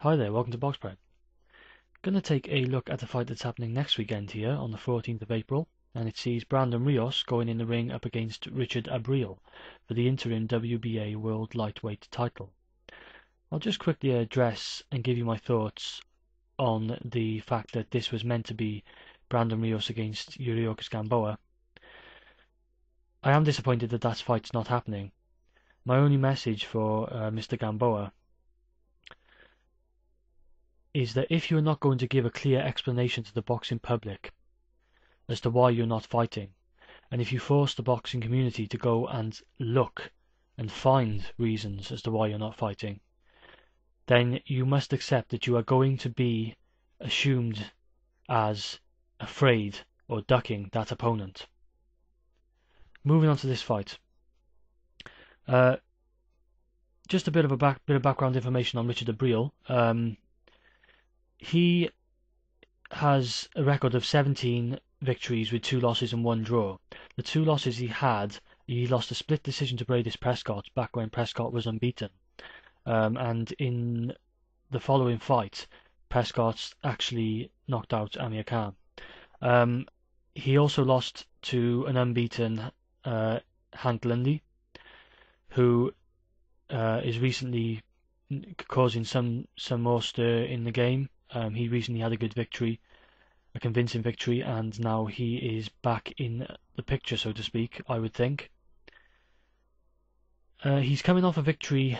Hi there, welcome to Box Prep. Gonna take a look at the fight that's happening next weekend here on the 14th of April, and it sees Brandon Rios going in the ring up against Richard Abril for the interim WBA World Lightweight title. I'll just quickly address and give you my thoughts on the fact that this was meant to be Brandon Rios against Rios Gamboa. I am disappointed that that fight's not happening. My only message for Mr. Gamboa is that if you're not going to give a clear explanation to the boxing public as to why you're not fighting, and if you force the boxing community to go and look and find reasons as to why you're not fighting, then you must accept that you are going to be assumed as afraid or ducking that opponent. Moving on to this fight. Just a bit of background information on Richard Abril. He has a record of 17 victories with 2 losses and 1 draw. The 2 losses he had, he lost a split decision to Bradis Prescott back when Prescott was unbeaten. And in the following fight, Prescott actually knocked out Amir Khan. He also lost to an unbeaten Hank Lundy, who is recently causing some more stir in the game. He recently had a good victory, a convincing victory, and now he is back in the picture, so to speak, I would think. He's coming off a victory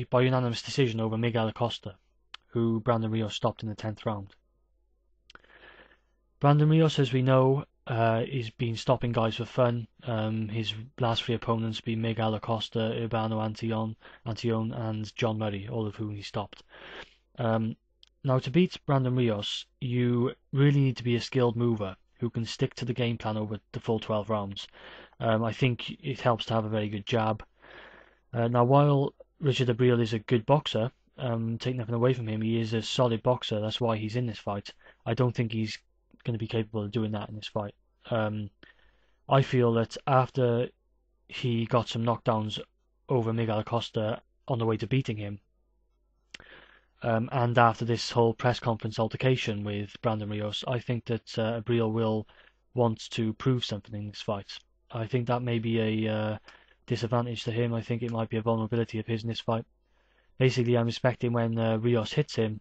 by unanimous decision over Miguel Acosta, who Brandon Rios stopped in the 10th round. Brandon Rios, as we know, is been stopping guys for fun. His last 3 opponents being Miguel Acosta, Urbano Antillon, and John Murray, all of whom he stopped. Now, to beat Brandon Rios, you really need to be a skilled mover who can stick to the game plan over the full 12 rounds. I think it helps to have a very good jab. Now, while Richard Abril is a good boxer, take nothing away from him, he is a solid boxer. That's why he's in this fight. I don't think he's going to be capable of doing that in this fight. I feel that after he got some knockdowns over Miguel Acosta on the way to beating him, and after this whole press conference altercation with Brandon Rios, I think that Abril will want to prove something in this fight. I think that may be a disadvantage to him. I think it might be a vulnerability of his in this fight. Basically, I'm expecting when Rios hits him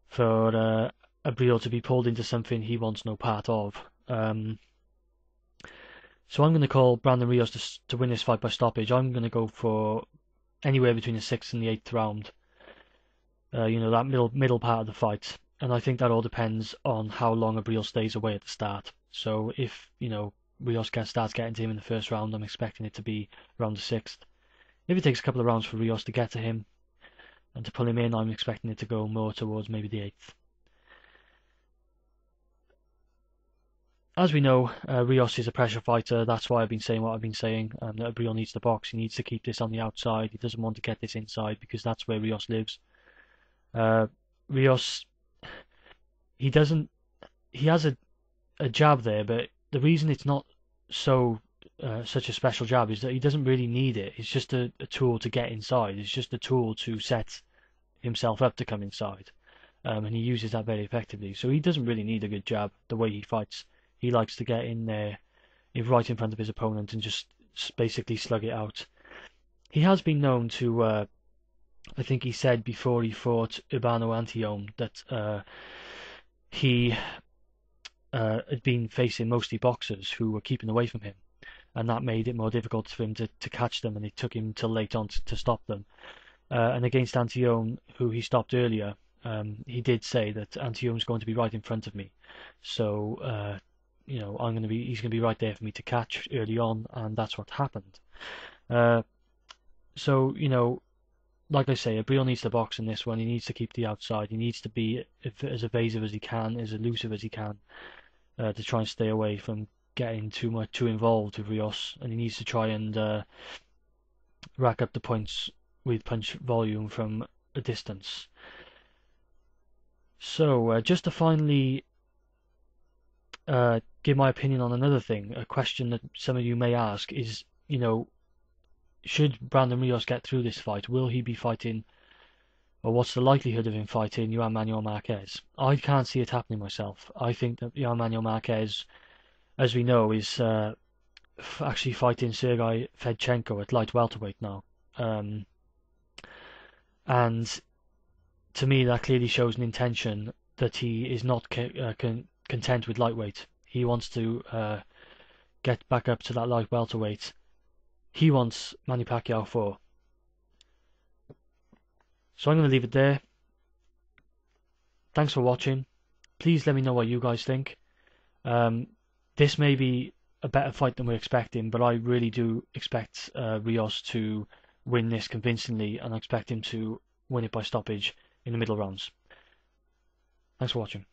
for Abril to be pulled into something he wants no part of. So I'm going to call Brandon Rios to win this fight by stoppage. I'm going to go for anywhere between the 6th and the 8th round. That middle part of the fight, and I think that all depends on how long Abril stays away at the start. So if Rios starts getting to him in the 1st round, I'm expecting it to be around the 6th. If it takes a couple of rounds for Rios to get to him and to pull him in, I'm expecting it to go more towards maybe the 8th. As we know, Rios is a pressure fighter. That's why I've been saying what I've been saying. That Abril needs the box. He needs to keep this on the outside. He doesn't want to get this inside because that's where Rios lives. Rios, he has a jab there, but the reason it's not such a special jab is that he doesn't really need it. It's just a tool to get inside. It's just a tool to set himself up to come inside, and he uses that very effectively. So he doesn't really need a good jab the way he fights. He likes to get in there, right in front of his opponent, and just basically slug it out. He has been known to I think he said before he fought Urbano Antillon that he had been facing mostly boxers who were keeping away from him, and that made it more difficult for him to catch them, and it took him till late on to stop them. And against Antillon, who he stopped earlier, he did say that Antillon's going to be right in front of me, so he's going to be right there for me to catch early on, and that's what happened. So like I say, Abril needs to box in this one. He needs to keep the outside. He needs to be as evasive as he can, as elusive as he can, to try and stay away from getting too involved with Rios. And he needs to try and rack up the points with punch volume from a distance. So just to finally give my opinion on another thing, a question that some of you may ask is, should Brandon Rios get through this fight, will he be fighting or what's the likelihood of him fighting Juan Manuel Marquez? I can't see it happening myself. I think that Juan Manuel Marquez, as we know, is actually fighting Sergei Fedchenko at light welterweight now. And to me, that clearly shows an intention that he is not content with lightweight. He wants to get back up to that light welterweight. He wants Manny Pacquiao 4. So I'm going to leave it there. Thanks for watching. Please let me know what you guys think. This may be a better fight than we're expecting, but I really do expect Rios to win this convincingly, and I expect him to win it by stoppage in the middle rounds. Thanks for watching.